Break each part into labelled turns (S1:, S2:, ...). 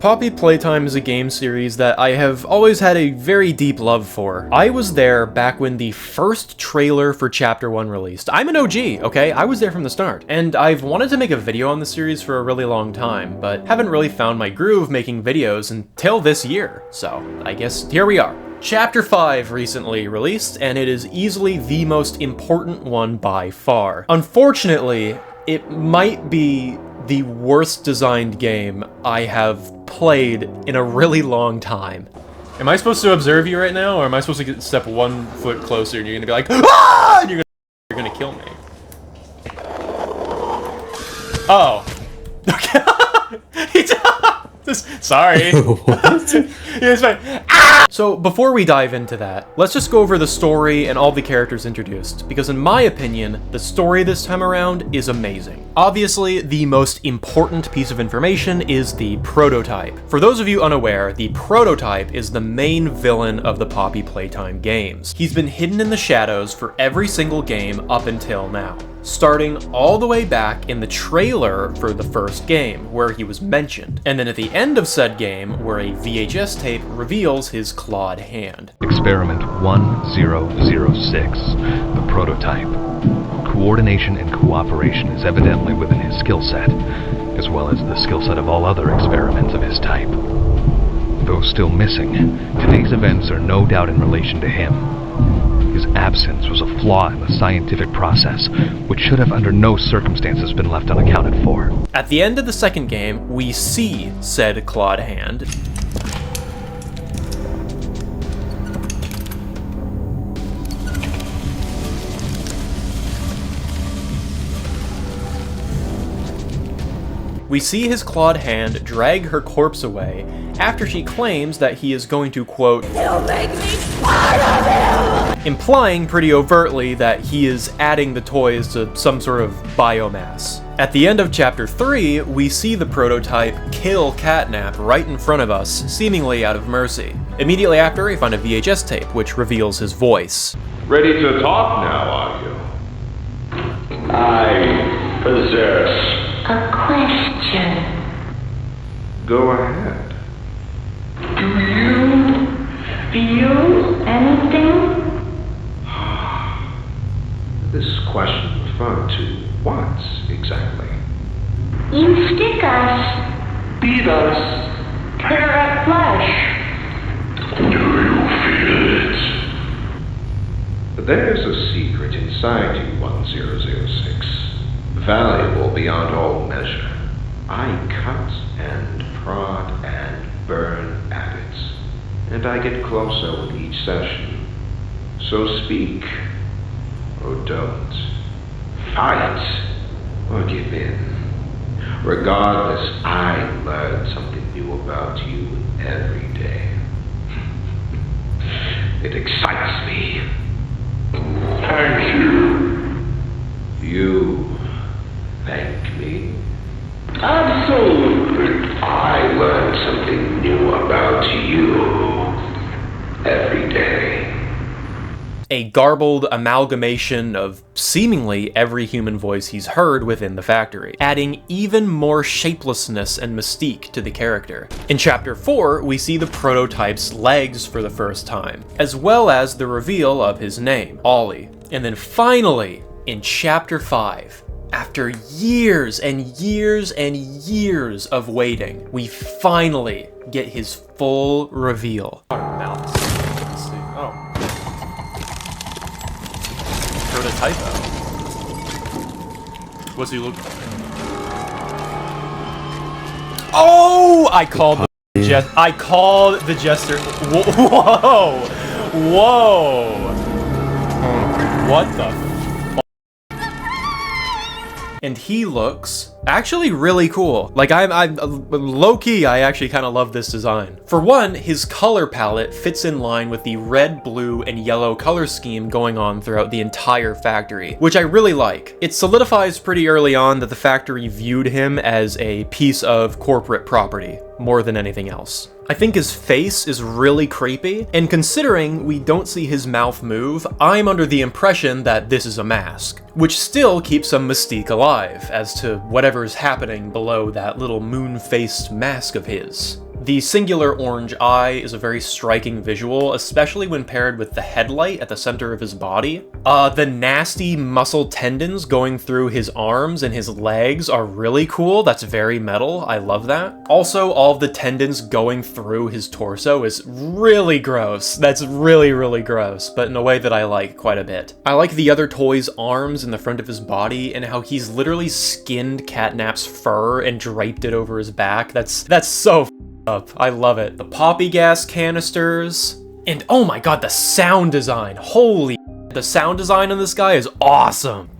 S1: Poppy Playtime is a game series that I have always had a very deep love for. I was there back when the first trailer for Chapter 1 released. I'm an OG, okay? I was there from the start. And I've wanted to make a video on the series for a really long time, but haven't really found my groove making videos until this year. So, I guess here we are. Chapter 5 recently released, and it is easily the most important one by far. Unfortunately, it might be the worst designed game I have played in a really long time. Am I supposed to observe you right now, or am I supposed to step 1 foot closer and you're gonna be like, ah! And you're gonna kill me? Oh. Okay. Sorry.
S2: What?
S1: Yeah, it's fine. Ah! So before we dive into that, let's just go over the story and all the characters introduced, because in my opinion, the story this time around is amazing. Obviously, the most important piece of information is the prototype. For those of you unaware, the prototype is the main villain of the Poppy Playtime games. He's been hidden in the shadows for every single game up until now, starting all the way back in the trailer for the first game, where he was mentioned, and then at the end of said game, where a VHS tape reveals his clawed hand.
S3: Experiment 1006, the prototype. Coordination and cooperation is evidently within his skill set, as well as the skill set of all other experiments of his type. Though still missing, today's events are no doubt in relation to him. His absence was a flaw in the scientific process, which should have under no circumstances been left unaccounted for.
S1: At the end of the second game, we see said clawed hand. We see his clawed hand drag her corpse away after she claims that he is going to, quote, "You'll make me part of you!" Implying pretty overtly that he is adding the toys to some sort of biomass. At the end of Chapter 3, we see the prototype kill Catnap right in front of us, seemingly out of mercy. Immediately after, we find a VHS tape, which reveals his voice.
S4: Ready to talk now, are you? I possess.
S5: A question.
S4: Go ahead.
S5: Do you feel anything?
S4: This question referred to what exactly?
S5: You stick us, beat us, tear at flesh.
S4: Do you feel it? There's a secret inside you, 1006. Valuable beyond all measure. I cut and prod and burn at it, and I get closer with each session. So speak, or don't. Fight, or give in. Regardless, I learn something new about you every day. It excites me. Thank you. You thank me? Absolutely. I learn something new about you every day.
S1: A garbled amalgamation of seemingly every human voice he's heard within the factory, adding even more shapelessness and mystique to the character. In Chapter 4, we see the prototype's legs for the first time, as well as the reveal of his name, Ollie. And then finally, in Chapter 5, after years and years and years of waiting, we finally get his full reveal. Let's see. Oh. Prototypo. What's he look like? Oh! I called the jester. Whoa! Whoa! What the? And he looks actually really cool. Like, I'm low-key, I actually kind of love this design. For one, his color palette fits in line with the red, blue, and yellow color scheme going on throughout the entire factory, which I really like. It solidifies pretty early on that the factory viewed him as a piece of corporate property, more than anything else. I think his face is really creepy, and considering we don't see his mouth move, I'm under the impression that this is a mask, which still keeps some mystique alive as to whatever's happening below that little moon-faced mask of his. The singular orange eye is a very striking visual, especially when paired with the headlight at the center of his body. The nasty muscle tendons going through his arms and his legs are really cool. That's very metal. I love that. Also, all of the tendons going through his torso is really gross. That's really, really gross, but in a way that I like quite a bit. I like the other toy's arms in the front of his body and how he's literally skinned Catnap's fur and draped it over his back. That's so up. I love it. The poppy gas canisters. And oh my god, the sound design. Holy, the sound design on this guy is awesome.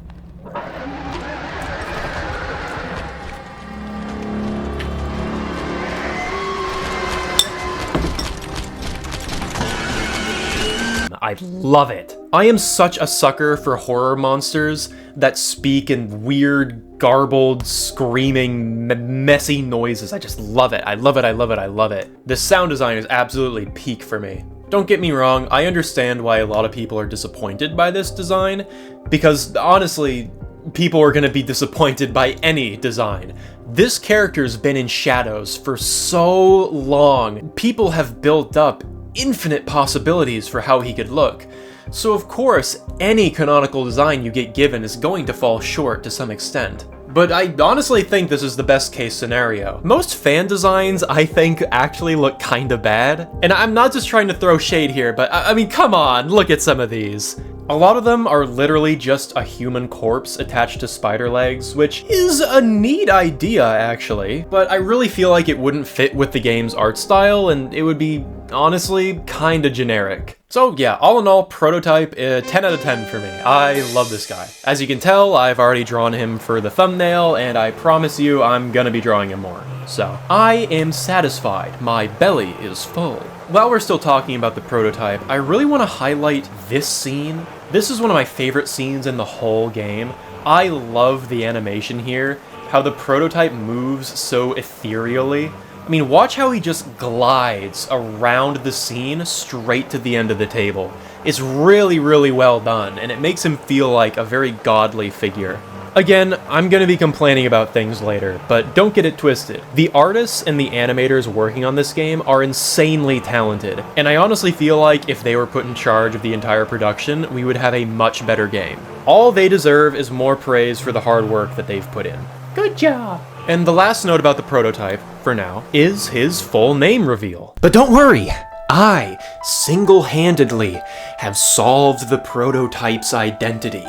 S1: I love it. I am such a sucker for horror monsters that speak in weird, garbled, screaming, messy noises. I just love it. I love it, I love it, I love it. The sound design is absolutely peak for me. Don't get me wrong, I understand why a lot of people are disappointed by this design, because honestly, people are gonna be disappointed by any design. This character's been in shadows for so long. People have built up infinite possibilities for how he could look. So of course, any canonical design you get given is going to fall short to some extent. But I honestly think this is the best case scenario. Most fan designs, I think, actually look kinda bad. And I'm not just trying to throw shade here, but I mean, come on, look at some of these. A lot of them are literally just a human corpse attached to spider legs, which is a neat idea, actually. But I really feel like it wouldn't fit with the game's art style, and it would be, honestly, kinda generic. So yeah, all in all, Prototype, 10 out of 10 for me. I love this guy. As you can tell, I've already drawn him for the thumbnail, and I promise you I'm gonna be drawing him more. So, I am satisfied. My belly is full. While we're still talking about the Prototype, I really want to highlight this scene. This is one of my favorite scenes in the whole game. I love the animation here, how the Prototype moves so ethereally. I mean, watch how he just glides around the scene straight to the end of the table. It's really, really well done, and it makes him feel like a very godly figure. Again, I'm gonna be complaining about things later, but don't get it twisted. The artists and the animators working on this game are insanely talented, and I honestly feel like if they were put in charge of the entire production, we would have a much better game. All they deserve is more praise for the hard work that they've put in. Good job! And the last note about the Prototype, for now, is his full name reveal. But don't worry! I, single-handedly, have solved the Prototype's identity.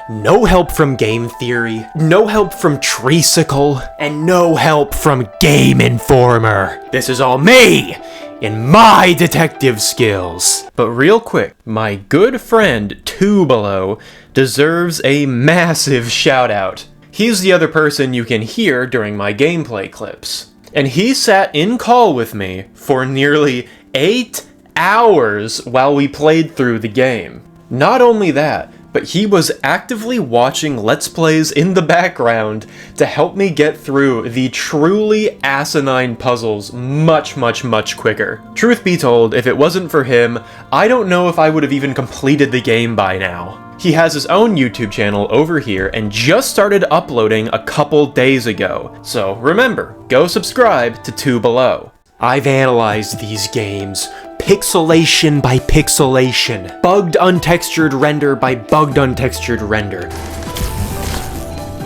S1: No help from game theory, no help from Treesicle, and no help from Game Informer. This is all me, and my detective skills. But real quick, my good friend Tubalo deserves a massive shout out. He's the other person you can hear during my gameplay clips. And he sat in call with me for nearly 8 hours while we played through the game. Not only that, but he was actively watching Let's Plays in the background to help me get through the truly asinine puzzles much, much, much quicker. Truth be told, if it wasn't for him, I don't know if I would have even completed the game by now. He has his own YouTube channel over here and just started uploading a couple days ago. So remember, go subscribe to Two Below. I've analyzed these games, pixelation by pixelation, bugged untextured render by bugged untextured render.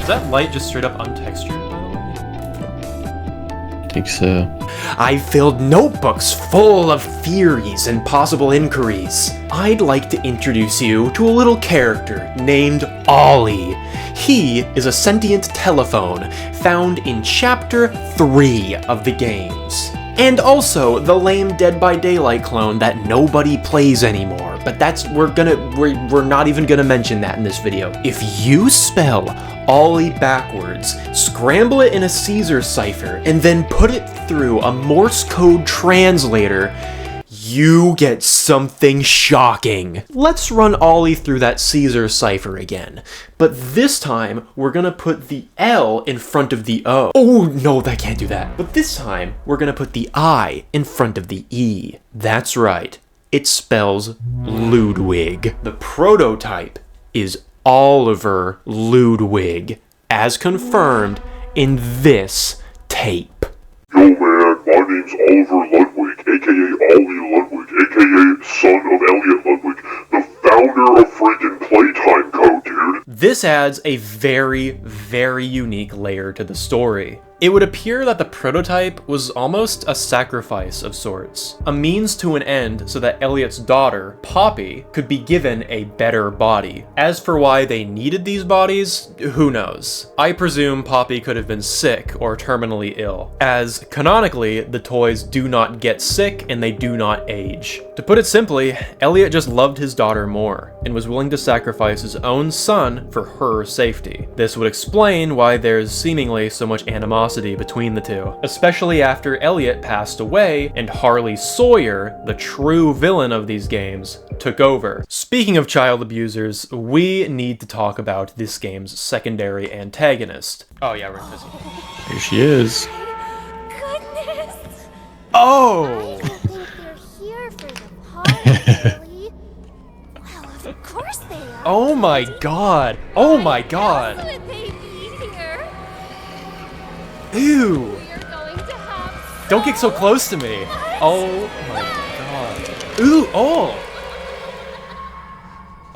S1: Is that light just straight up untextured, by the way?
S2: I think so.
S1: I've filled notebooks full of theories and possible inquiries. I'd like to introduce you to a little character named Ollie. He is a sentient telephone found in Chapter 3 of the games. And also the lame Dead by Daylight clone that nobody plays anymore. But that's, we're not even gonna mention that in this video. If you spell Ollie backwards, scramble it in a Caesar cipher, and then put it through a Morse code translator, you get something shocking. Let's run Ollie through that Caesar cipher again. But this time, we're gonna put the L in front of the O. Oh, no, that can't do that. But this time, we're gonna put the I in front of the E. That's right. It spells Ludwig. The Prototype is Oliver Ludwig, as confirmed in this tape.
S6: Yo man, my
S2: name's Oliver Ludwig, aka Ollie Ludwig, aka son of Elliot Ludwig, the founder of freaking Playtime Co., dude.
S1: This adds a very, very unique layer to the story. It would appear that the prototype was almost a sacrifice of sorts, a means to an end so that Elliot's daughter, Poppy, could be given a better body. As for why they needed these bodies, who knows? I presume Poppy could have been sick or terminally ill, as canonically, the toys do not get sick and they do not age. To put it simply, Elliot just loved his daughter more, and was willing to sacrifice his own son for her safety. This would explain why there's seemingly so much animosity between the two, especially after Elliot passed away and Harley Sawyer, the true villain of these games, took over. Speaking of child abusers, we need to talk about this game's secondary antagonist. Oh yeah, we're busy. Here she is.
S6: Goodness!
S1: Oh!
S6: I think they're here for the party, really. Well, of course they are.
S1: Oh my god! Oh my god!
S6: Why would they be here?
S1: Ew!
S6: We're going to have
S1: Don't get so close to me! Oh my god. Ooh, oh!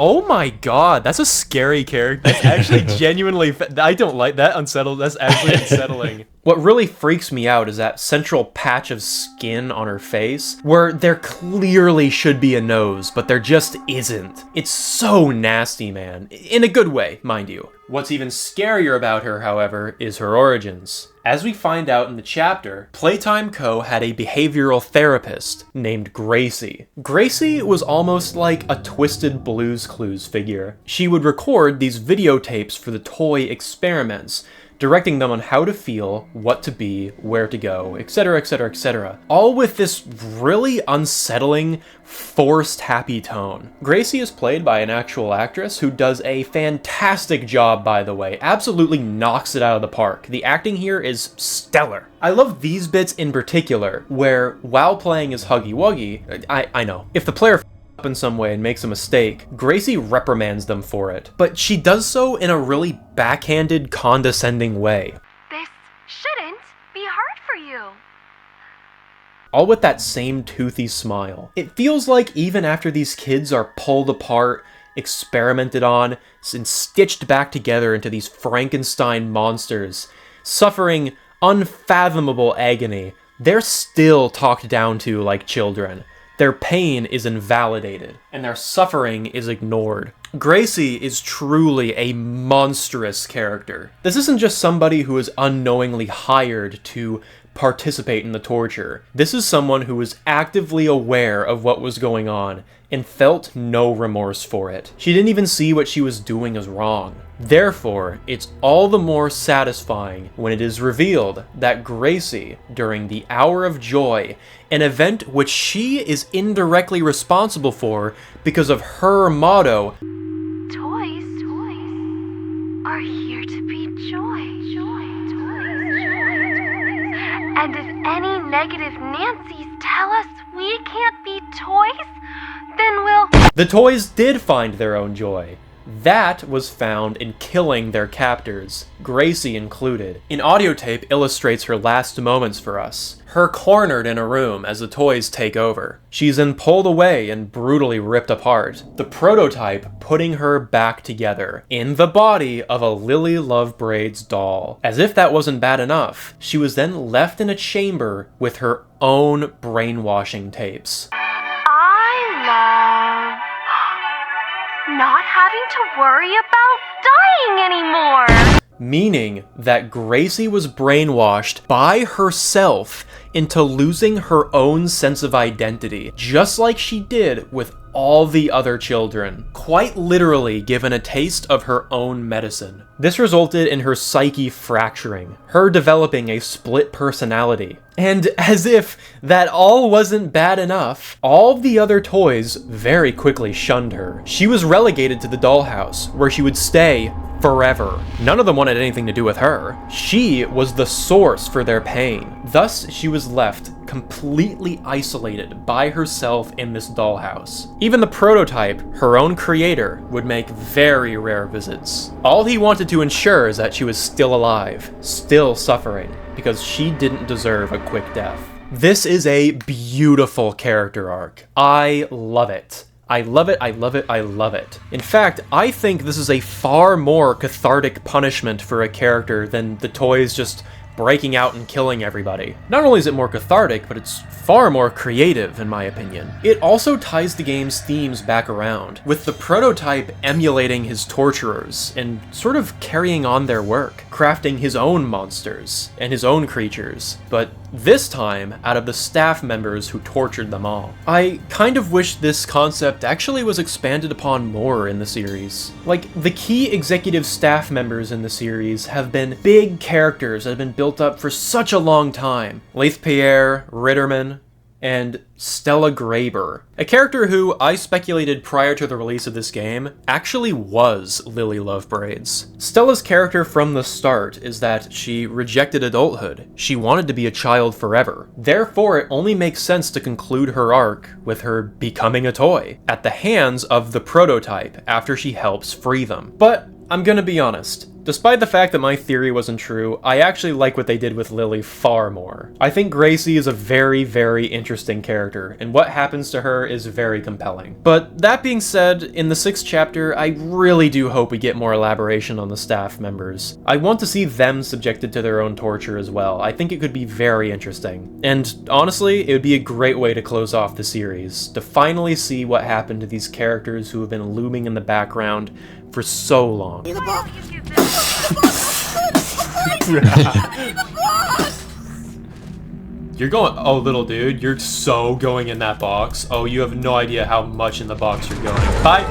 S1: Oh my god, that's a scary character. That's actually genuinely, I don't like that, unsettled, that's actually unsettling. What really freaks me out is that central patch of skin on her face, where there clearly should be a nose, but there just isn't. It's so nasty, man. In a good way, mind you. What's even scarier about her, however, is her origins. As we find out in the chapter, Playtime Co. had a behavioral therapist named Gracie. Gracie was almost like a twisted Blue's Clues figure. She would record these videotapes for the toy experiments, directing them on how to feel, what to be, where to go, etc, etc, etc. All with this really unsettling, forced happy tone. Gracie is played by an actual actress who does a fantastic job, by the way. Absolutely knocks it out of the park. The acting here is stellar. I love these bits in particular, where while playing as Huggy Wuggy, I know, if the player up in some way and makes a mistake, Gracie reprimands them for it, but she does so in a really backhanded, condescending way.
S6: This shouldn't be hard for you.
S1: All with that same toothy smile. It feels like even after these kids are pulled apart, experimented on, and stitched back together into these Frankenstein monsters, suffering unfathomable agony, they're still talked down to like children. Their pain is invalidated, and their suffering is ignored. Gracie is truly a monstrous character. This isn't just somebody who is unknowingly hired to participate in the torture. This is someone who was actively aware of what was going on and felt no remorse for it. She didn't even see what she was doing as wrong. Therefore, it's all the more satisfying when it is revealed that Gracie, during the Hour of Joy, an event which she is indirectly responsible for because of her motto,
S6: Toys are here to be joy. And if any negative Nancy's tell us we can't be toys, then we'll...
S1: The toys did find their own joy. That was found in killing their captors, Gracie included. An audio tape illustrates her last moments for us. Her cornered in a room as the toys take over. She's then pulled away and brutally ripped apart. The prototype putting her back together in the body of a Lily Lovebraids doll. As if that wasn't bad enough, she was then left in a chamber with her own brainwashing tapes.
S6: I love not having to worry about dying anymore.
S1: Meaning that Gracie was brainwashed by herself into losing her own sense of identity, just like she did with all the other children, quite literally given a taste of her own medicine. This resulted in her psyche fracturing, her developing a split personality. And as if that all wasn't bad enough, all the other toys very quickly shunned her. She was relegated to the dollhouse, where she would stay forever. None of them wanted anything to do with her. She was the source for their pain. Thus, she was left completely isolated by herself in this dollhouse. Even the prototype, her own creator, would make very rare visits. All he wanted to ensure is that she was still alive, still suffering, because she didn't deserve a quick death. This is a beautiful character arc. I love it. I love it, I love it, I love it. In fact, I think this is a far more cathartic punishment for a character than the toys just breaking out and killing everybody. Not only is it more cathartic, but it's far more creative, in my opinion. It also ties the game's themes back around, with the prototype emulating his torturers and sort of carrying on their work, crafting his own monsters and his own creatures, but this time out of the staff members who tortured them all. I kind of wish this concept actually was expanded upon more in the series. Like, the key executive staff members in the series have been big characters that have been built up for such a long time. Leith Pierre, Ritterman, and Stella Graber, a character who I speculated prior to the release of this game actually was Lily Lovebraids. Stella's character from the start is that she rejected adulthood. She wanted to be a child forever. Therefore, it only makes sense to conclude her arc with her becoming a toy at the hands of the prototype after she helps free them. But I'm gonna be honest. Despite the fact that my theory wasn't true, I actually like what they did with Lily far more. I think Gracie is a very, very interesting character, and what happens to her is very compelling. But that being said, in the 6th chapter, I really do hope we get more elaboration on the staff members. I want to see them subjected to their own torture as well. I think it could be very interesting. And honestly, it would be a great way to close off the series, to finally see what happened to these characters who have been looming in the background for so long. You're going, oh little dude, you're so going in that box. Oh, you have no idea how much in the box you're going. Bye.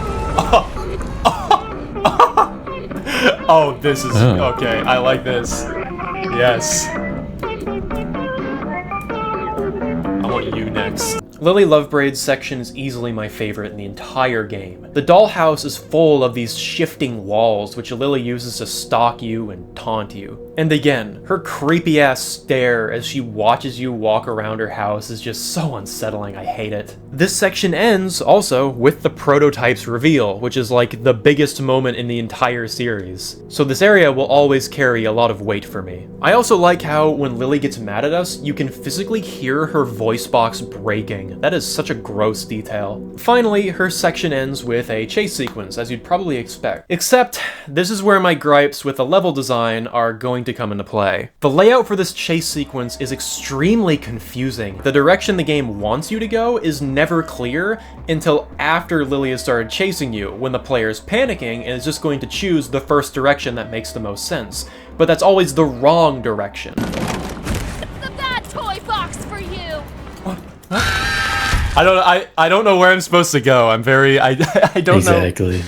S1: Oh, this is, okay, I like this. Yes. I want you next. Lily Lovebraid's section is easily my favorite in the entire game. The dollhouse is full of these shifting walls which Lily uses to stalk you and taunt you. And again, her creepy ass stare as she watches you walk around her house is just so unsettling, I hate it. This section ends, also, with the prototype's reveal, which is like the biggest moment in the entire series. So this area will always carry a lot of weight for me. I also like how when Lily gets mad at us, you can physically hear her voice box breaking. That is such a gross detail. Finally, her section ends with a chase sequence, as you'd probably expect. Except, this is where my gripes with the level design are going to come into play. The layout for this chase sequence is extremely confusing. The direction the game wants you to go is never clear until after Lily has started chasing you, when the player is panicking and is just going to choose the first direction that makes the most sense. But that's always the wrong direction.
S6: The bad toy box for you!
S1: What? I don't know where I'm supposed to go. I'm very, I don't know.
S7: Exactly.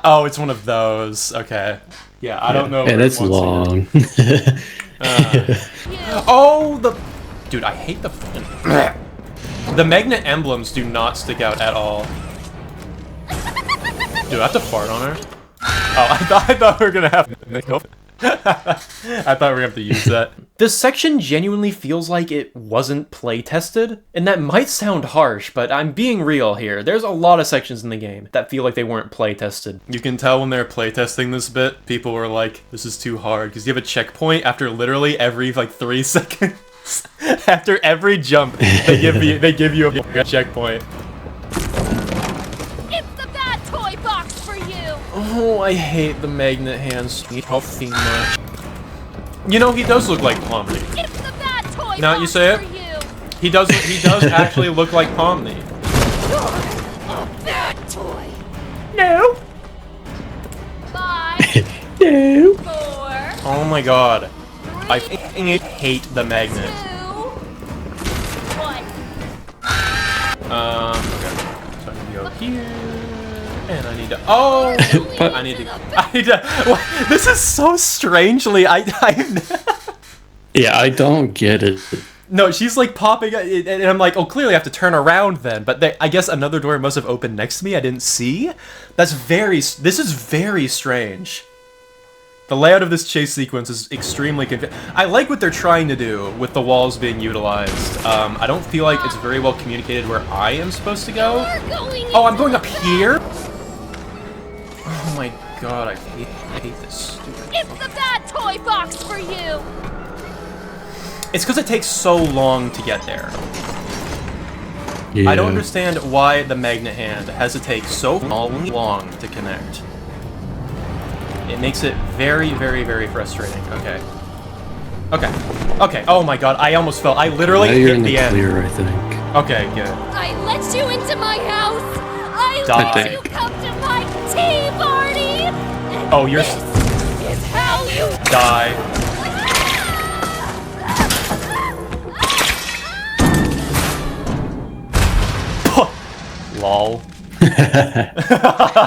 S1: Oh, it's one of those. Okay. Yeah, I don't know.
S7: And it's long.
S1: Oh, dude, I hate the magnet emblems do not stick out at all. Dude, I have to fart on her? Oh, I thought we were gonna have I thought we were gonna have to use that. This section genuinely feels like it wasn't play tested, and that might sound harsh, but I'm being real here. There's a lot of sections in the game that feel like they weren't play tested. You can tell when they're play testing this bit, people were like, this is too hard, because you have a checkpoint after literally every like 3 seconds. After every jump, they give you a checkpoint.
S6: It's the bad toy box for you!
S1: Oh, I hate the magnet hands so much. You know, he does look like Pomni.
S6: It's the bad toy
S1: Now
S6: box
S1: you say it?
S6: for you!
S1: He does actually look like Pomni.
S6: Bad toy!
S1: No.
S6: 5,
S7: No.
S6: 4,
S1: Oh my god. I hate the magnet.
S6: 2, 1.
S1: Okay. So I can go here. And I need to. Oh! I need to. What? This is so strangely.
S7: Yeah, I don't get it.
S1: No, she's like popping, and I'm like, oh, clearly I have to turn around then. But I guess another door must have opened next to me. I didn't see. This is very strange. The layout of this chase sequence is extremely confusing. I like what they're trying to do with the walls being utilized. I don't feel like it's very well communicated where I am supposed to go. Oh, I'm going up here? Oh my god, I hate this stupid.
S6: It's the bad toy box for you!
S1: It's because it takes so long to get there.
S7: Yeah.
S1: I don't understand why the magnet hand has to take so long to connect. It makes it very, very, very frustrating. Okay. Okay. Okay. Oh my god, I almost fell. I literally
S7: Now you're
S1: hit
S7: in
S1: the end.
S7: clear, I think.
S1: Okay, good.
S6: I let you into my house. I
S1: Die.
S6: let you come to my tea party. And
S1: Oh, you're...
S6: this is how you
S1: Die. Lol.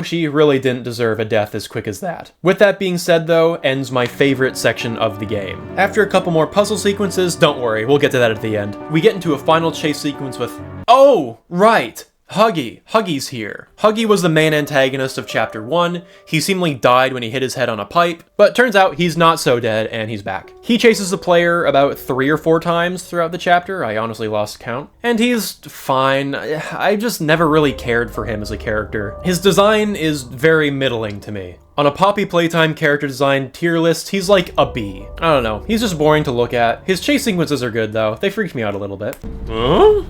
S1: She really didn't deserve a death as quick as that. With that being said though, ends my favorite section of the game. After a couple more puzzle sequences, don't worry, we'll get to that at the end. We get into a final chase sequence with... Oh, right! Huggy. Huggy's here. Huggy was the main antagonist of Chapter 1. He seemingly died when he hit his head on a pipe, but turns out he's not so dead and he's back. He chases the player about 3 or 4 times throughout the chapter, I honestly lost count, and he's fine. I just never really cared for him as a character. His design is very middling to me. On a Poppy Playtime character design tier list, he's like a B. I don't know, he's just boring to look at. His chase sequences are good though, they freaked me out a little bit. Huh?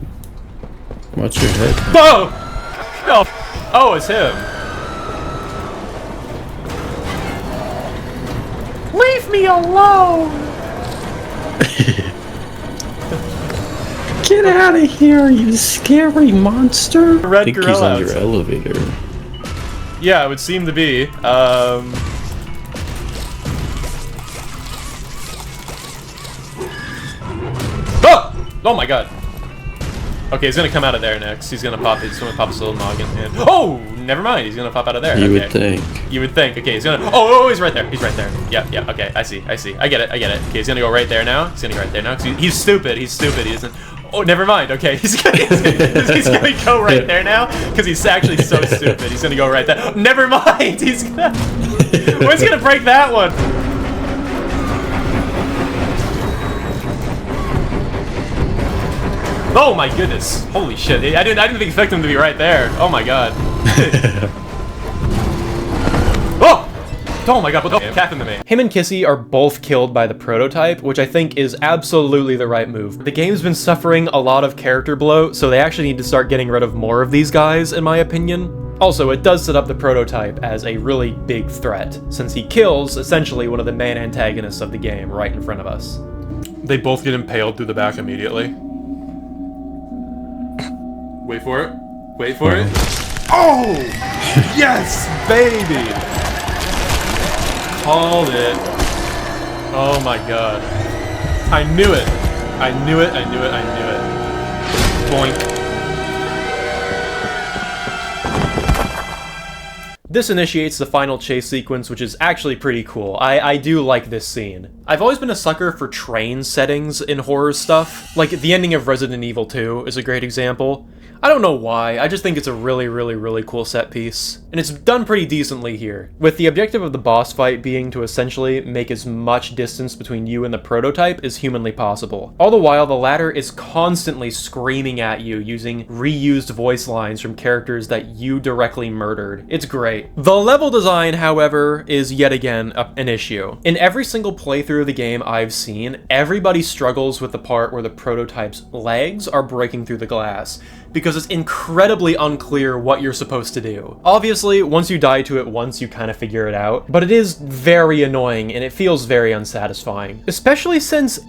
S7: Watch your head.
S1: Oh! Oh, oh, it's him. Leave me alone!
S7: Get out of here, you scary monster!
S1: Red
S7: I think he's
S1: gorilla
S7: on your
S1: outside.
S7: elevator.
S1: Yeah, it would seem to be. Oh! Oh my god. Okay, he's gonna come out of there next. He's gonna pop his little noggin. And oh, never mind. He's gonna pop out of there.
S7: You
S1: Okay.
S7: would think.
S1: You would think. Okay, he's gonna. Oh, he's right there. He's right there. Yeah, yeah. Okay, I see. I see. I get it. I get it. Okay, he's gonna go right there now. He's gonna go right there now. 'Cause he's stupid. He's stupid. He doesn't. Oh, never mind. Okay, he's gonna go right there now because he's actually so stupid. He's gonna go right there. Never mind. He's gonna. Where's gonna break that one? Oh my goodness! Holy shit! I didn't expect him to be right there. Oh my god! Oh! Oh my god! What happened to me? Him and Kissy are both killed by the prototype, which I think is absolutely the right move. The game's been suffering a lot of character bloat, so they actually need to start getting rid of more of these guys, in my opinion. Also, it does set up the prototype as a really big threat, since he kills essentially one of the main antagonists of the game right in front of us. They both get impaled through the back immediately. Wait for it. Wait for it. Oh! Yes, baby! Called it. Oh my god. I knew it. I knew it, I knew it, I knew it. Boink. This initiates the final chase sequence, which is actually pretty cool. I do like this scene. I've always been a sucker for train settings in horror stuff. Like, the ending of Resident Evil 2 is a great example. I don't know why, I just think it's a really, really, really cool set piece. And it's done pretty decently here, with the objective of the boss fight being to essentially make as much distance between you and the prototype as humanly possible. All the while, the latter is constantly screaming at you using reused voice lines from characters that you directly murdered. It's great. The level design, however, is yet again an issue. In every single playthrough of the game I've seen, everybody struggles with the part where the prototype's legs are breaking through the glass, because it's incredibly unclear what you're supposed to do. Obviously, once you die to it once, you kind of figure it out, but it is very annoying and it feels very unsatisfying. Especially since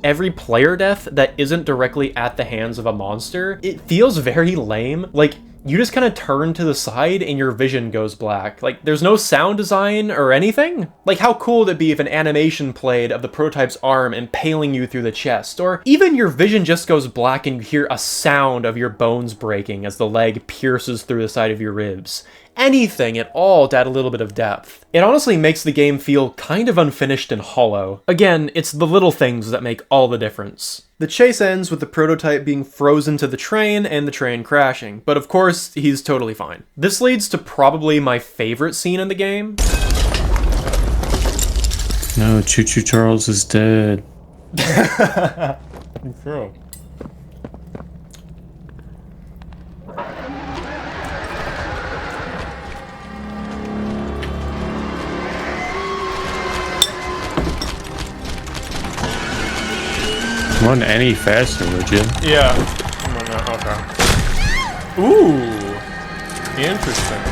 S1: every player death that isn't directly at the hands of a monster, it feels very lame. Like, you just kind of turn to the side and your vision goes black. Like, there's no sound design or anything. Like, how cool would it be if an animation played of the prototype's arm impaling you through the chest? Or even your vision just goes black and you hear a sound of your bones breaking as the leg pierces through the side of your ribs. Anything at all to add a little bit of depth. It honestly makes the game feel kind of unfinished and hollow. Again, it's the little things that make all the difference. The chase ends with the prototype being frozen to the train and the train crashing, but of course, he's totally fine. This leads to probably my favorite scene in the game.
S7: No, Choo Choo Charles is dead.
S1: True.
S7: Run any faster, would you?
S1: Yeah. Okay. Ooh. Interesting.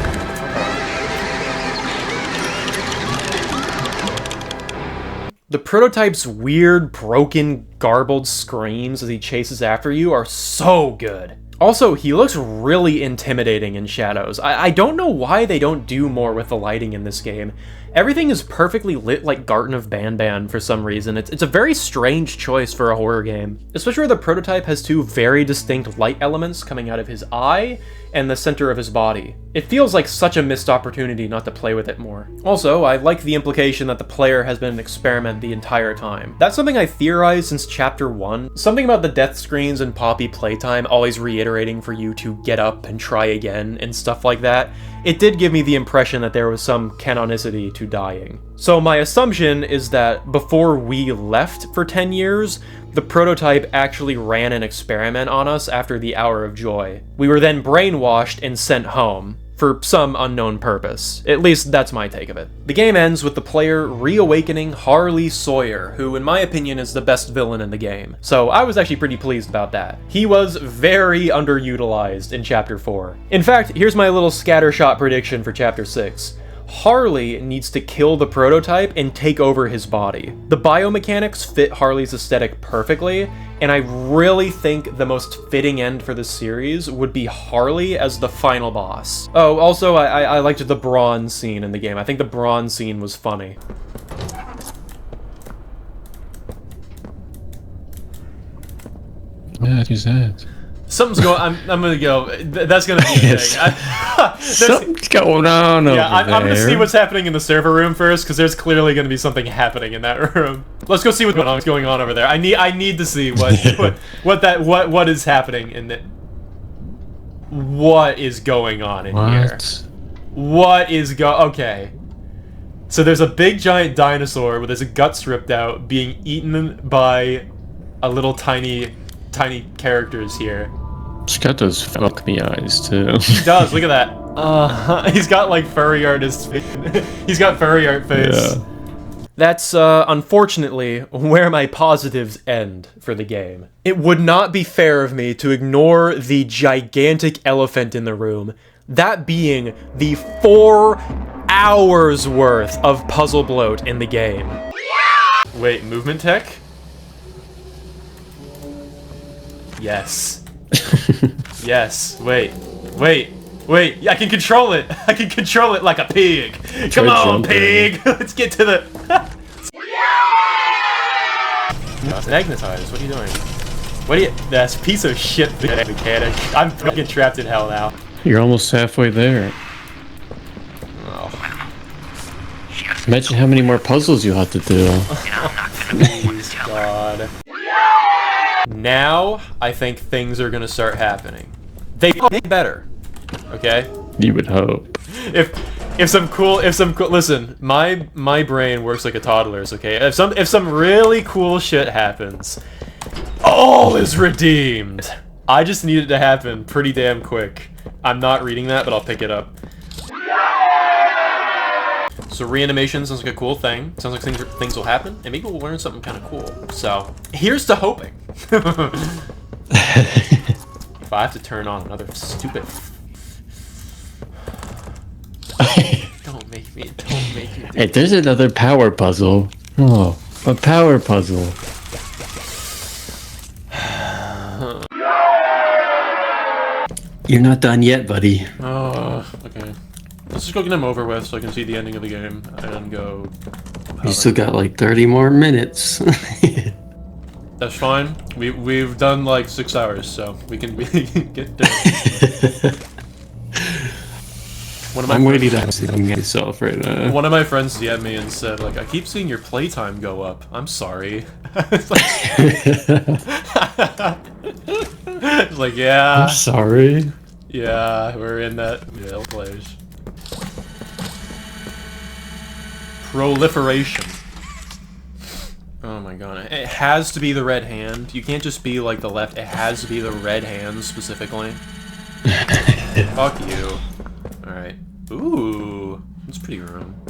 S1: The prototype's weird, broken, garbled screams as he chases after you are so good. Also, he looks really intimidating in shadows. I don't know why they don't do more with the lighting in this game. Everything is perfectly lit like Garten of Banban for some reason. It's a very strange choice for a horror game. Especially where the prototype has two very distinct light elements coming out of his eye and the center of his body. It feels like such a missed opportunity not to play with it more. Also, I like the implication that the player has been an experiment the entire time. That's something I theorized since Chapter 1. Something about the death screens and Poppy Playtime always reiterating for you to get up and try again and stuff like that. It did give me the impression that there was some canonicity to dying. So my assumption is that before we left for 10 years, the prototype actually ran an experiment on us after the Hour of Joy. We were then brainwashed and sent home, for some unknown purpose. At least that's my take of it. The game ends with the player reawakening Harley Sawyer, who in my opinion is the best villain in the game. So I was actually pretty pleased about that. He was very underutilized in Chapter 4. In fact, here's my little scattershot prediction for Chapter 6. Harley needs to kill the prototype and take over his body. The biomechanics fit Harley's aesthetic perfectly, and I really think the most fitting end for the series would be Harley as the final boss. Oh, also, I liked the bronze scene in the game. I think the bronze scene was funny.
S7: What is that?
S1: Something's going. I'm gonna go. That's gonna be a thing.
S7: Something's going on over there.
S1: I'm gonna see what's happening in the server room first, because there's clearly gonna be something happening in that room. Let's go see what's going on over there. I need to see what is happening in it. What is going on in here? What is Okay. So there's a big giant dinosaur with his guts ripped out, being eaten by a little tiny characters here.
S7: He's got those fuck me eyes too.
S1: He does. Look at that. He's got like furry artist. He's got furry art face. Yeah. That's unfortunately where my positives end for the game. It would not be fair of me to ignore the gigantic elephant in the room. That being the 4 hours worth of puzzle bloat in the game. Wait, movement tech? Yes. Yes. Wait. I can control it. I can control it like a pig. Come on, pig. Let's get to the... Magnetize. What are you doing? What are you... That's a piece of shit mechanic. I'm fucking trapped in hell now.
S7: You're almost halfway there.
S1: Oh.
S7: Imagine how many more puzzles you have to do.
S1: Please, God. Now, I think things are gonna start happening. They get better, okay?
S7: You would hope.
S1: If some cool, listen, my brain works like a toddler's, okay? If some really cool shit happens, all is redeemed. I just need it to happen pretty damn quick. I'm not reading that, but I'll pick it up. So reanimation sounds like a cool thing. Sounds like things will happen, and maybe we'll learn something kind of cool. So here's to hoping. If I have to turn on another stupid... Don't make me do
S7: Hey, there's another power puzzle. Oh, a power puzzle. You're not done yet, buddy.
S1: Oh, okay. Let's just go get him over with so I can see the ending of the game and go...
S7: You still got like 30 more minutes.
S1: That's fine. We've done like 6 hours, so we can get there.
S7: I'm waiting to see yourself right now.
S1: One of my friends DM'd me and said, like, I keep seeing your playtime go up. I'm sorry. It's like, yeah.
S7: I'm sorry.
S1: Yeah, we're in that middle place. Proliferation. Oh my god. It has to be the red hand. You can't just be like the left. It has to be the red hand specifically. Fuck you. Alright. Ooh. That's pretty room.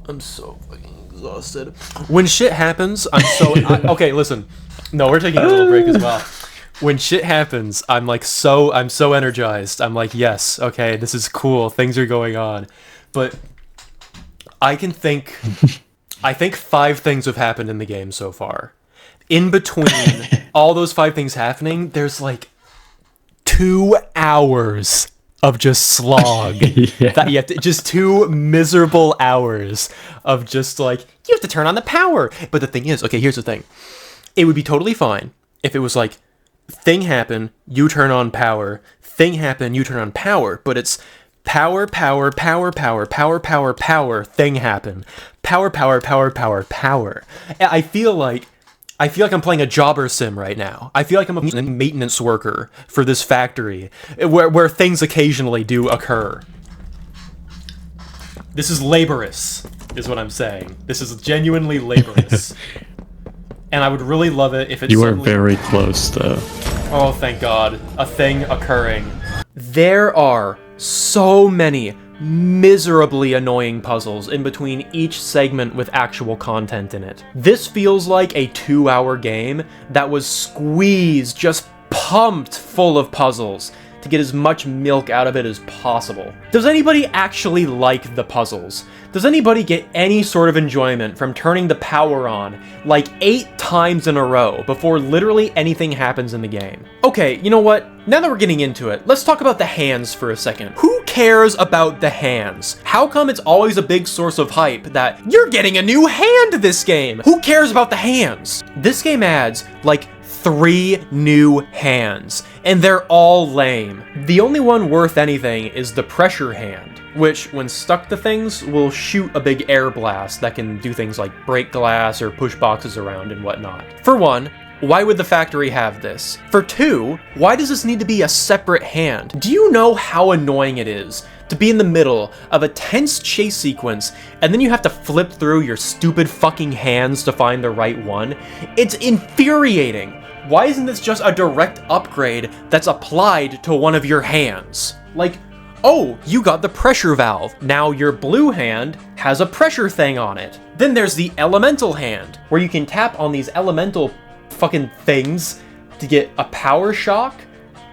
S1: I'm so fucking exhausted. When shit happens, I'm so... okay, listen. No, we're taking a little break as well. When shit happens, I'm so energized. I'm like, yes, okay, this is cool. Things are going on. But I think 5 things have happened in the game so far. In between all those 5 things happening, there's 2 hours of just slog.
S7: Yeah.
S1: That you have to, just 2 miserable hours of just you have to turn on the power. But the thing is, okay, here's the thing. It would be totally fine if it was thing happen, you turn on power, thing happen, you turn on power, but it's power, power, power, power, power, power, power, thing happen. Power, power, power, power, power. I feel like I'm playing a jobber sim right now. I feel like I'm a maintenance worker for this factory where things occasionally do occur. This is laborious, is what I'm saying. This is genuinely laborious. And I would really love it if it's
S7: You are very close, though.
S1: Oh, thank God. A thing occurring. There are so many miserably annoying puzzles in between each segment with actual content in it. This feels like a 2-hour game that was squeezed, just pumped full of puzzles to get as much milk out of it as possible. Does anybody actually like the puzzles? Does anybody get any sort of enjoyment from turning the power on 8 times in a row before literally anything happens in the game? Okay, you know what? Now that we're getting into it, let's talk about the hands for a second. Who cares about the hands? How come it's always a big source of hype that you're getting a new hand this game? Who cares about the hands? This game adds 3 new hands, and they're all lame. The only one worth anything is the pressure hand, which, when stuck to things, will shoot a big air blast that can do things like break glass or push boxes around and whatnot. For one, why would the factory have this? For 2, why does this need to be a separate hand? Do you know how annoying it is to be in the middle of a tense chase sequence and then you have to flip through your stupid fucking hands to find the right one? It's infuriating. Why isn't this just a direct upgrade that's applied to one of your hands? Oh, you got the pressure valve. Now your blue hand has a pressure thing on it. Then there's the elemental hand, where you can tap on these elemental fucking things to get a power shock,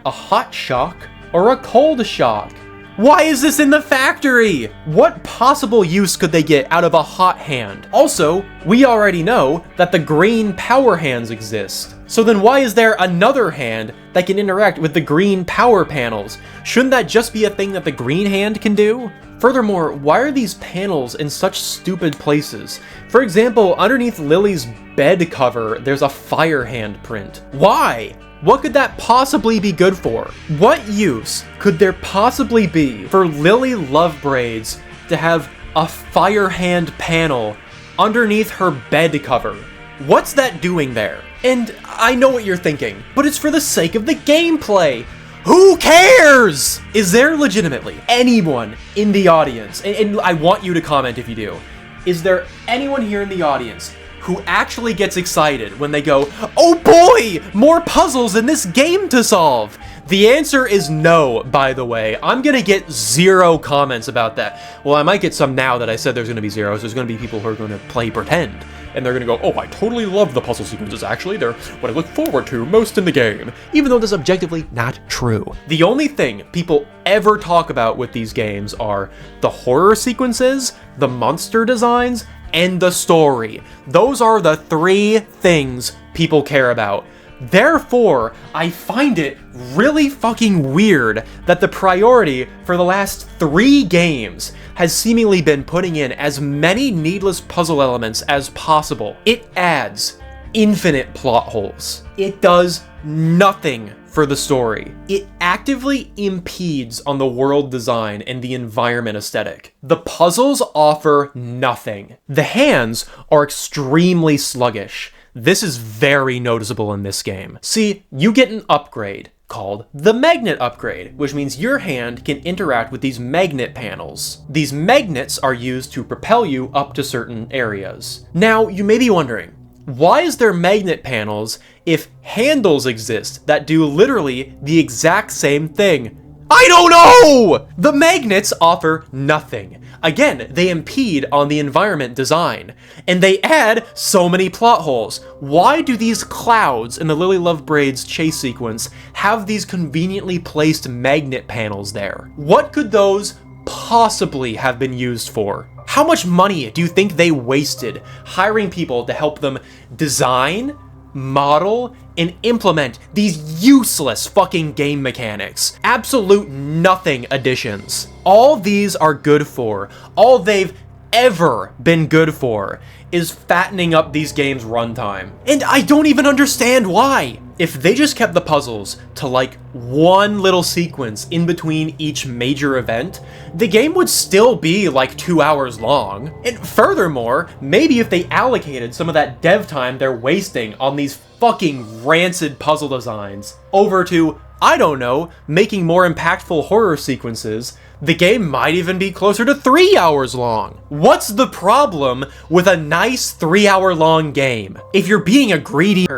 S1: a hot shock, or a cold shock. Why is this in the factory? What possible use could they get out of a hot hand? Also, we already know that the green power hands exist. So then why is there another hand that can interact with the green power panels? Shouldn't that just be a thing that the green hand can do? Furthermore, why are these panels in such stupid places? For example, underneath Lily's bed cover, there's a fire hand print. Why? What could that possibly be good for? What use could there possibly be for Lily Lovebraids to have a fire hand panel underneath her bed cover? What's that doing there? And I know what you're thinking, but it's for the sake of the gameplay. Who cares? Is there legitimately anyone in the audience, and I want you to comment if you do, is there anyone here in the audience who actually gets excited when they go, oh boy, more puzzles in this game to solve? The answer is no, by the way. I'm gonna get 0 comments about that. Well, I might get some now that I said there's gonna be 0, so there's gonna be people who are gonna play pretend. And they're gonna go, oh, I totally love the puzzle sequences, actually. They're what I look forward to most in the game. Even though that's objectively not true. The only thing people ever talk about with these games are the horror sequences, the monster designs, and the story. Those are the 3 things people care about. Therefore, I find it really fucking weird that the priority for the last 3 games has seemingly been putting in as many needless puzzle elements as possible. It adds infinite plot holes. It does nothing for the story. It actively impedes on the world design and the environment aesthetic. The puzzles offer nothing. The hands are extremely sluggish. This is very noticeable in this game. See, you get an upgrade called the magnet upgrade, which means your hand can interact with these magnet panels. These magnets are used to propel you up to certain areas. Now, you may be wondering, why is there magnet panels if handles exist that do literally the exact same thing? I don't know! The magnets offer nothing. Again, they impede on the environment design. And they add so many plot holes. Why do these clouds in the Lily Lovebraids chase sequence have these conveniently placed magnet panels there? What could those possibly have been used for? How much money do you think they wasted hiring people to help them design, model, and implement these useless fucking game mechanics? Absolute nothing additions. All these are good for, all they've ever been good for, is fattening up these games' runtime. And I don't even understand why. If they just kept the puzzles to like one little sequence in between each major event, the game would still be like 2 hours long. And furthermore, maybe if they allocated some of that dev time they're wasting on these fucking rancid puzzle designs over to, I don't know, making more impactful horror sequences, the game might even be closer to 3 hours long. What's the problem with a nice 3-hour long game? If you're being a greedy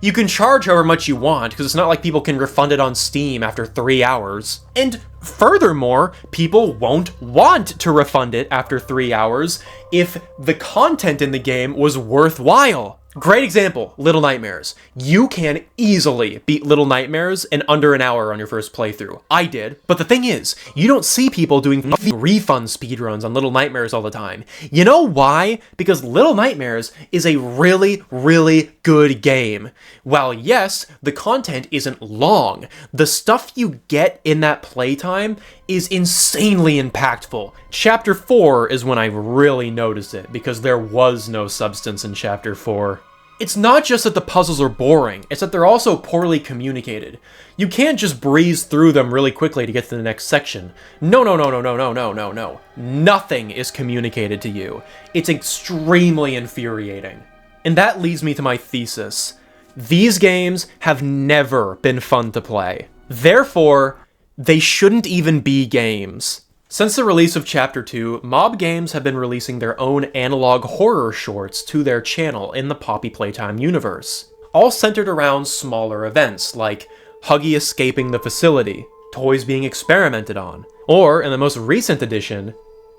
S1: you can charge however much you want, because it's not like people can refund it on Steam after 3 hours. And furthermore, people won't want to refund it after 3 hours if the content in the game was worthwhile. Great example, Little Nightmares. You can easily beat Little Nightmares in under an hour on your first playthrough. I did. But the thing is, you don't see people doing refund speedruns on Little Nightmares all the time. You know why? Because Little Nightmares is a really, really good game. While yes, the content isn't long, the stuff you get in that playtime is insanely impactful. Chapter 4 is when I really noticed it, because there was no substance in Chapter 4. It's not just that the puzzles are boring, it's that they're also poorly communicated. You can't just breeze through them really quickly to get to the next section. No. Nothing is communicated to you. It's extremely infuriating. And that leads me to my thesis. These games have never been fun to play. Therefore, they shouldn't even be games. Since the release of Chapter 2, Mob Games have been releasing their own analog horror shorts to their channel in the Poppy Playtime universe, all centered around smaller events like Huggy escaping the facility, toys being experimented on, or, in the most recent edition,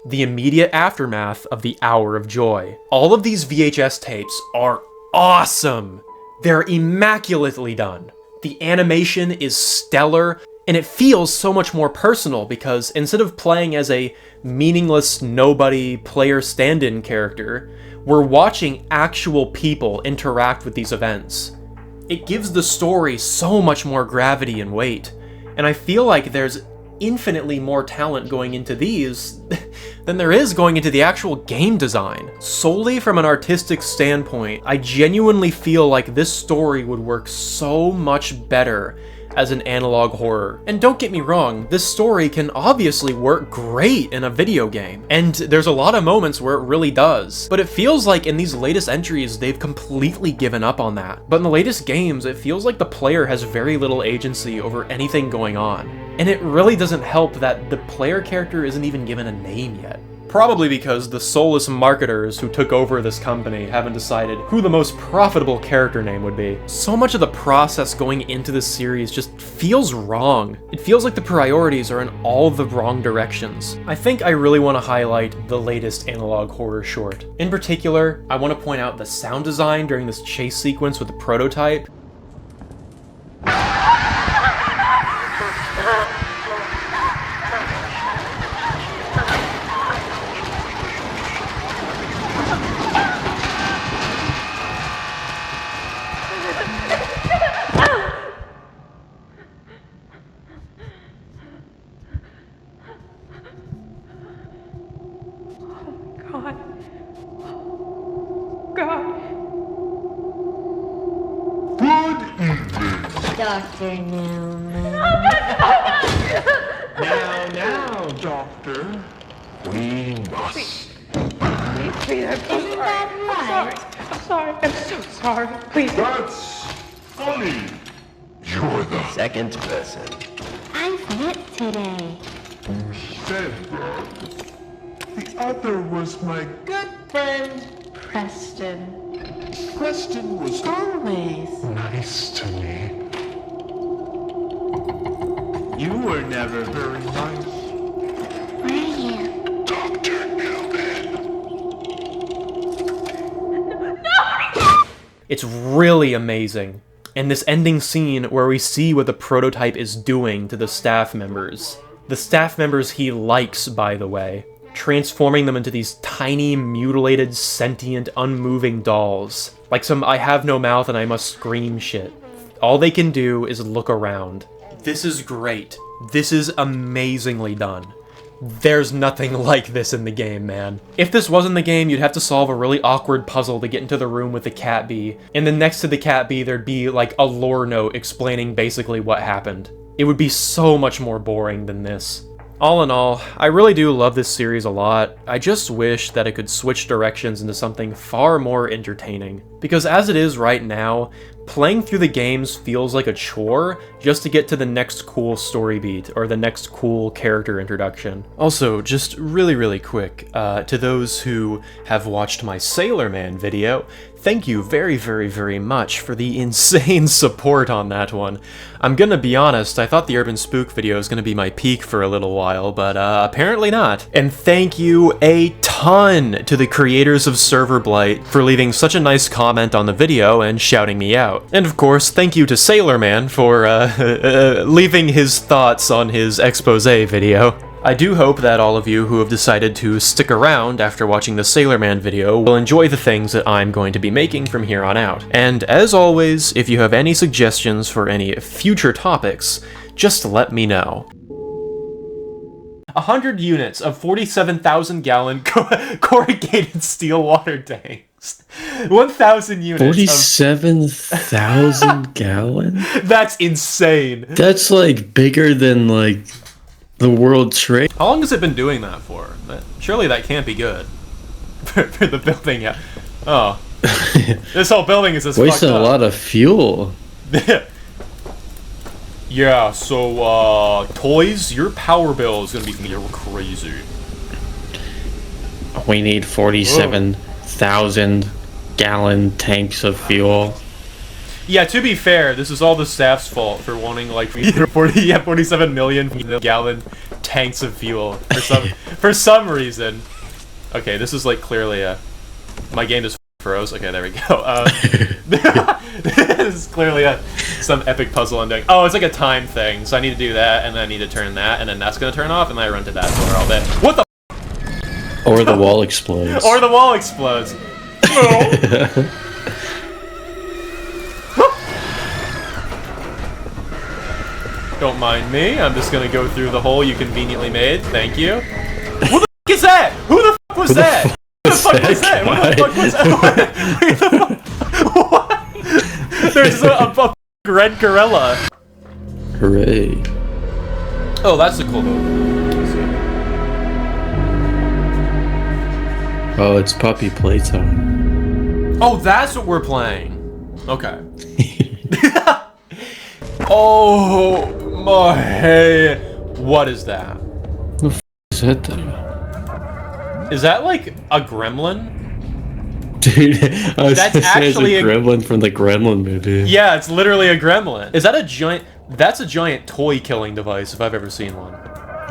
S1: the immediate aftermath of the Hour of Joy. All of these VHS tapes are awesome! They're immaculately done. The animation is stellar, and it feels so much more personal because instead of playing as a meaningless nobody player stand-in character, we're watching actual people interact with these events. It gives the story so much more gravity and weight, and I feel like there's infinitely more talent going into these than there is going into the actual game design. Solely from an artistic standpoint, I genuinely feel like this story would work so much better as an analog horror. And don't get me wrong, this story can obviously work great in a video game, and there's a lot of moments where it really does, but it feels like in these latest entries they've completely given up on that. But in the latest games, it feels like the player has very little agency over anything going on, and it really doesn't help that the player character isn't even given a name yet. Probably because the soulless marketers who took over this company haven't decided who the most profitable character name would be. So much of the process going into this series just feels wrong. It feels like the priorities are in all the wrong directions. I think I really want to highlight the latest analog horror short. In particular, I want to point out the sound design during this chase sequence with the prototype.
S8: Dr. Newman.
S9: Now, Doctor. We must.
S8: Isn't that right?
S5: I'm sorry. I'm so sorry. Please.
S2: That's funny. You're the
S9: Second person.
S8: I'm fit today.
S2: said that. The other was my
S8: Good friend, Preston.
S2: Preston was
S8: Always.
S2: nice to me.
S9: You were never very nice.
S8: Where are you?
S2: Dr. Newman.
S1: It's really amazing. And this ending scene where we see what the prototype is doing to the staff members. The staff members he likes, by the way. Transforming them into these tiny, mutilated, sentient, unmoving dolls. Like some I have no mouth and I must scream shit. All they can do is look around. This is great. This is amazingly done. There's nothing like this in the game, man. If this wasn't the game, you'd have to solve a really awkward puzzle to get into the room with the cat bee. And then next to the cat bee, there'd be like a lore note explaining basically what happened. It would be so much more boring than this. All in all, I really do love this series a lot. I just wish that it could switch directions into something far more entertaining. Because as it is right now, playing through the games feels like a chore just to get to the next cool story beat or the next cool character introduction. Also, just really quick, to those who have watched my Sailor Man video, thank you very much for the insane support on that one. I'm gonna be honest, I thought the Urban Spook video was gonna be my peak for a little while, but apparently not. And thank you a ton to the creators of Server Blight for leaving such a nice comment on the video and shouting me out. And of course, thank you to Sailor Man for leaving his thoughts on his expose video. I do hope that all of you who have decided to stick around after watching the Sailor Man video will enjoy the things that I'm going to be making from here on out. And as always, if you have any suggestions for any future topics, just let me know. 100 units of 47,000 gallon corrugated steel water tanks. 1,000 units
S7: 47,000 gallon?
S1: That's insane.
S7: That's like bigger than like the World Trade.
S1: How long has it been doing that for? Surely that can't be good. for the building, yeah. Oh. This whole building is just
S7: wasting
S1: fucked up.
S7: a lot of fuel.
S1: Yeah, so, toys, your power bill is gonna be crazy.
S7: We need 47,000 gallon tanks of fuel.
S1: Yeah, to be fair, this is all the staff's fault for wanting, like, 47 million gallon tanks of fuel for some reason. Okay, this is, like, clearly my game just froze. Okay, there we go. This is clearly some epic puzzle I'm doing. Oh, it's like a time thing, so I need to do that, and then I need to turn that, and then that's gonna turn off, and then I run to that door all day. What the f?
S7: Or the wall explodes.
S1: Or the wall explodes. No. Don't mind me, I'm just gonna go through the hole you conveniently made, thank you. Who the f is that? Who the f was that? Who the fuck was that? Who the fuck was that? What? There's a red gorilla.
S7: Hooray.
S1: Oh, that's a cool move.
S7: Oh, it's puppy playtime.
S1: Oh, that's what we're playing. Okay. Oh my! What is that?
S7: What the f is that thing?
S1: Is that like a gremlin?
S7: Dude,
S1: That's actually
S7: a gremlin from the Gremlin movie.
S1: Yeah, it's literally a gremlin. Is that a giant? That's a giant toy killing device if I've ever seen one.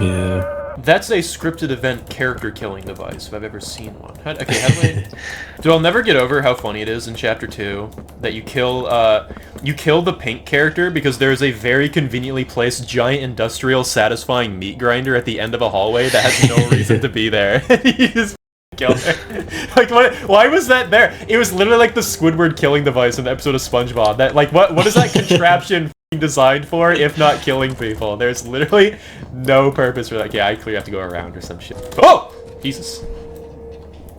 S7: Yeah.
S1: That's a scripted event character killing device if I've ever seen one. How do I? Dude, I'll never get over how funny it is in Chapter 2 that you kill the pink character because there's a very conveniently placed giant industrial satisfying meat grinder at the end of a hallway that has no reason to be there. You just kill her. Like, what? Why was that there? It was literally like the Squidward killing device in the episode of SpongeBob. That, like, what is that contraption designed for if not killing people? There's literally no purpose for that. Yeah, I clearly have to go around or some shit. Oh! Jesus.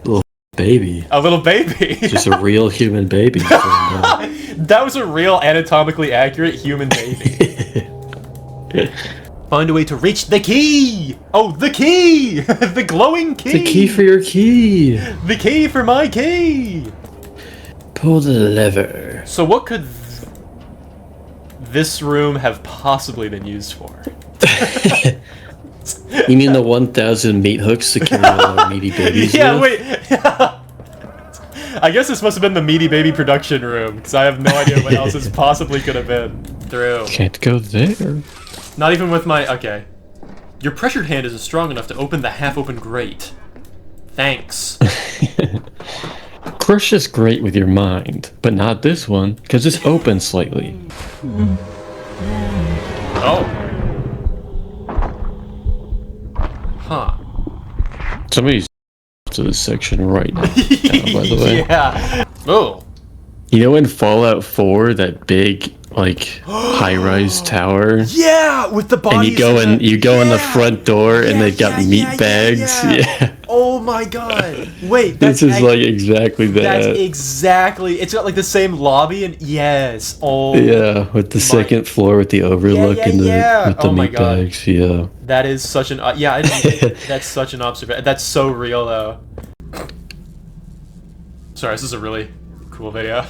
S7: Little baby.
S1: A little baby.
S7: Just a real human baby.
S1: That was a real anatomically accurate human baby. Find a way to reach the key! Oh, the key! The glowing key!
S7: The key for your key!
S1: The key for my key!
S7: Pull the lever.
S1: So what could this room have possibly been used for?
S7: You mean the 1,000 meat hooks to carry the meaty babies?
S1: Yeah,
S7: with?
S1: wait. I guess this must have been the Meaty Baby production room, because I have no idea what else this possibly could have been through.
S7: Can't go there.
S1: Not even with my... Okay. Your pressured hand isn't strong enough to open the half-open grate. Thanks.
S7: Crush is great with your mind, but not this one, because it's open slightly.
S1: Oh. Huh.
S7: Somebody's to this section right now, by the way.
S1: Yeah. Oh.
S7: You know in Fallout 4, that big, like, high-rise tower?
S1: Yeah, with the bodies.
S7: And you go in the front door, and they've got meat bags. Yeah.
S1: Oh my god. Wait,
S7: this is like exactly that.
S1: That's exactly. It's got like the same lobby, and yes. Oh.
S7: Yeah, with the second floor with the overlook and with the meat bags. Yeah.
S1: That is such an that's such an observation. That's so real though. Sorry, this is a really cool video.